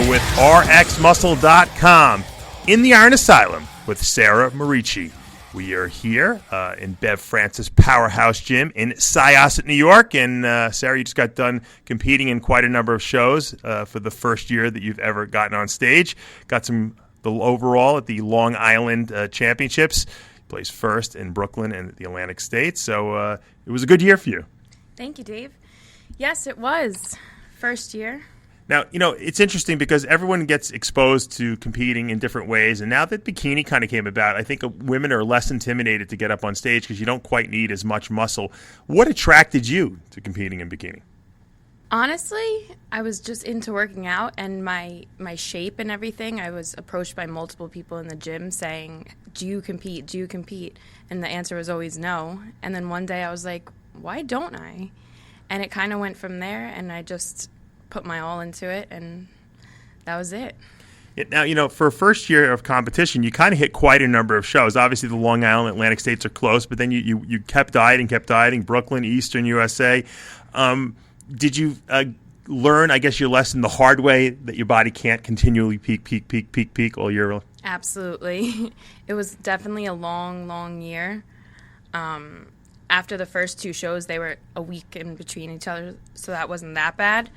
with RxMuscle.com in the Iron Asylum with Sara Morici. We are here in Bev Francis Powerhouse Gym in Syosset, New York. And Sara, you just got done competing in quite a number of shows for the first year that you've ever gotten on stage. Got the overall at the Long Island Championships. Placed first in Brooklyn and the Atlantic States. So it was a good year for you. Thank you, Dave. Yes, it was. First year. Now, it's interesting because everyone gets exposed to competing in different ways. And now that bikini kind of came about, I think women are less intimidated to get up on stage because you don't quite need as much muscle. What attracted you to competing in bikini? Honestly, I was just into working out and my shape and everything. I was approached by multiple people in the gym saying, do you compete? Do you compete? And the answer was always no. And then one day I was like, why don't I? And it kind of went from there, and I just put my all into it, and that was it. Now, for a first year of competition, you kind of hit quite a number of shows. Obviously, the Long Island, Atlantic States are close, but then you kept dieting, Brooklyn, Eastern USA. Did you learn, I guess, your lesson the hard way that your body can't continually peak all year? Absolutely. It was definitely a long, long year. After the first two shows, they were a week in between each other, so that wasn't that bad.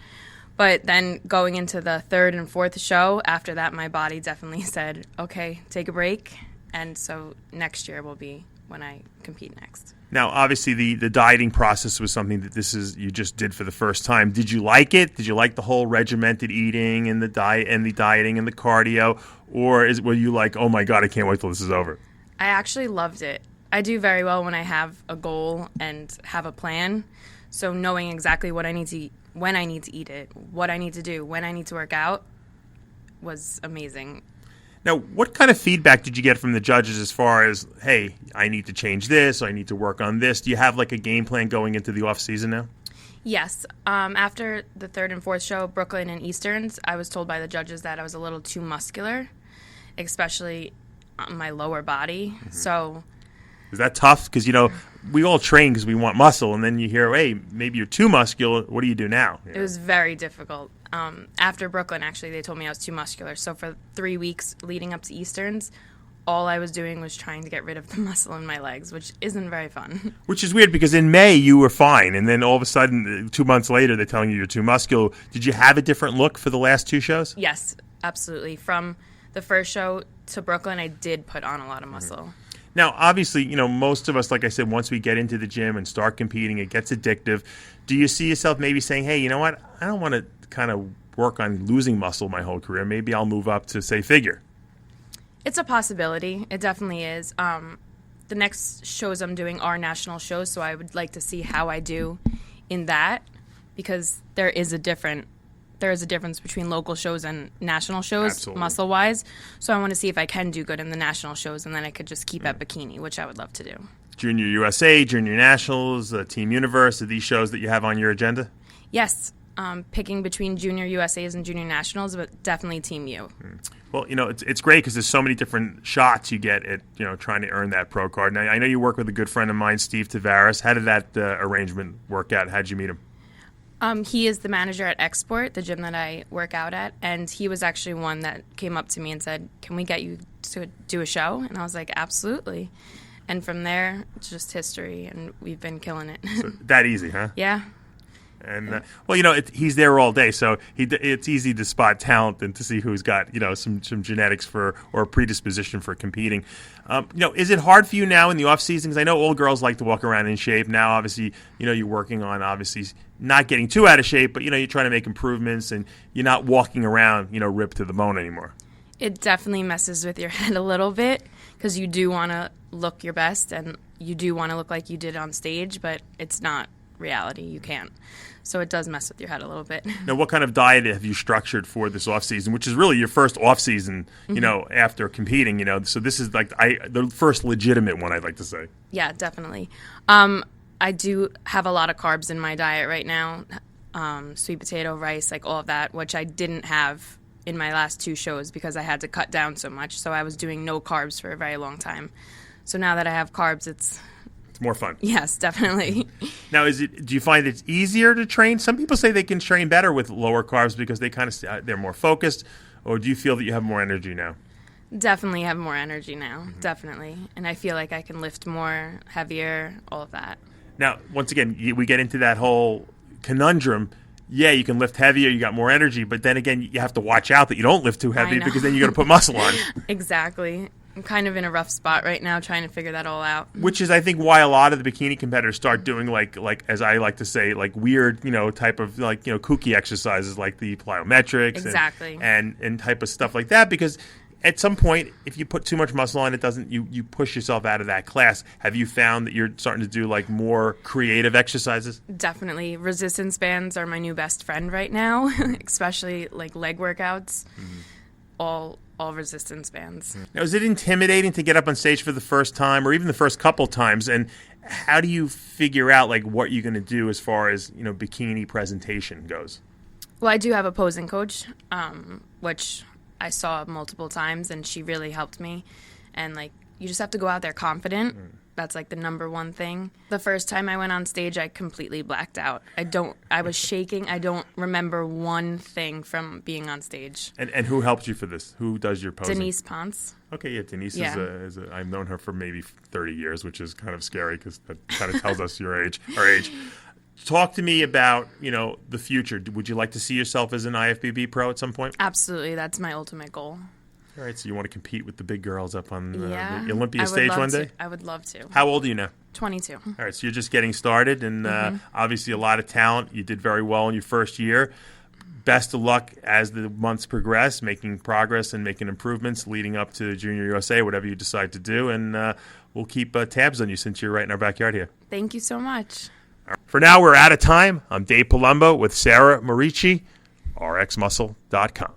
But then going into the third and fourth show, after that, my body definitely said, okay, take a break. And so next year will be when I compete next. Now, obviously, the dieting process was something that you just did for the first time. Did you like it? Did you like the whole regimented eating and the diet and the dieting and the cardio? Or were you like, oh, my God, I can't wait till this is over? I actually loved it. I do very well when I have a goal and have a plan. So knowing exactly what I need to eat, when I need to eat it, what I need to do, when I need to work out was amazing. Now, what kind of feedback did you get from the judges as far as, hey, I need to change this, or I need to work on this? Do you have like a game plan going into the off-season now? Yes. After the third and fourth show, Brooklyn and Easterns, I was told by the judges that I was a little too muscular, especially on my lower body. Mm-hmm. So... Is that tough? Because, we all train because we want muscle, and then you hear, hey, maybe you're too muscular. What do you do now? It was very difficult. After Brooklyn, actually, they told me I was too muscular. So for 3 weeks leading up to Easterns, all I was doing was trying to get rid of the muscle in my legs, which isn't very fun. Which is weird because in May you were fine, and then all of a sudden, 2 months later, they're telling you you're too muscular. Did you have a different look for the last two shows? Yes, absolutely. From the first show to Brooklyn, I did put on a lot of muscle. Mm-hmm. Now, obviously, most of us, like I said, once we get into the gym and start competing, it gets addictive. Do you see yourself maybe saying, hey, you know what? I don't want to kind of work on losing muscle my whole career. Maybe I'll move up to, say, figure. It's a possibility. It definitely is. The next shows I'm doing are national shows, so I would like to see how I do in that because there is a difference between local shows and national shows, muscle-wise. So I want to see if I can do good in the national shows, and then I could just keep at bikini, which I would love to do. Junior USA, Junior Nationals, Team Universe, are these shows that you have on your agenda? Yes. Picking between Junior USAs and Junior Nationals, but definitely Team U. Well, it's great because there's so many different shots you get at, trying to earn that pro card. Now, I know you work with a good friend of mine, Steve Tavares. How did that arrangement work out? How did you meet him? He is the manager at Export, the gym that I work out at, and he was actually one that came up to me and said, can we get you to do a show? And I was like, absolutely. And from there, it's just history, and we've been killing it. So that easy, huh? Yeah. And, he's there all day, so it's easy to spot talent and to see who's got, some genetics or a predisposition for competing. Is it hard for you now in the off-season? Because I know all girls like to walk around in shape. Now, obviously, you're working on, obviously, not getting too out of shape, but, you're trying to make improvements, and you're not walking around, ripped to the bone anymore. It definitely messes with your head a little bit because you do want to look your best, and you do want to look like you did on stage, but it's not reality. You can't. So it does mess with your head a little bit. Now, what kind of diet have you structured for this off-season, which is really your first off-season, after competing, So this is like the first legitimate one, I'd like to say. Yeah, definitely. I do have a lot of carbs in my diet right now, sweet potato, rice, like all of that, which I didn't have in my last two shows because I had to cut down so much. So I was doing no carbs for a very long time. So now that I have carbs, it's more fun. Yes, definitely. Now, do you find it's easier to train? Some people say they can train better with lower carbs because they're more focused, or do you feel that you have more energy now? Definitely have more energy now, definitely. And I feel like I can lift more, heavier, all of that. Now, once again, we get into that whole conundrum. Yeah, you can lift heavier, you got more energy, but then again, you have to watch out that you don't lift too heavy because then you got to put muscle on. Exactly. I'm kind of in a rough spot right now trying to figure that all out. Which is, I think, why a lot of the bikini competitors start doing like as I like to say, like weird, type of kooky exercises like the plyometrics, exactly, and type of stuff like that. Because at some point, if you put too much muscle on, you push yourself out of that class. Have you found that you're starting to do like more creative exercises? Definitely, resistance bands are my new best friend right now, especially like leg workouts. All resistance bands. Now, is it intimidating to get up on stage for the first time or even the first couple times? And how do you figure out like what you're going to do as far as, bikini presentation goes? Well, I do have a posing coach, which I saw multiple times, and she really helped me. And like, you just have to go out there confident. That's like the number one thing. The first time I went on stage, I completely blacked out. I was shaking. I don't remember one thing from being on stage. And who helped you for this? Who does your posing? Denise Ponce. Okay, yeah, Denise is I've known her for maybe 30 years, which is kind of scary because that kind of tells us our age. Talk to me about, the future. Would you like to see yourself as an IFBB pro at some point? Absolutely. That's my ultimate goal. All right, so you want to compete with the big girls up on the Olympia stage one day? I would love to. How old are you now? 22. All right, so you're just getting started, and obviously a lot of talent. You did very well in your first year. Best of luck as the months progress, making progress and making improvements leading up to Junior USA, whatever you decide to do, and we'll keep tabs on you since you're right in our backyard here. Thank you so much. For now, we're out of time. I'm Dave Palumbo with Sara Morici, RxMuscle.com.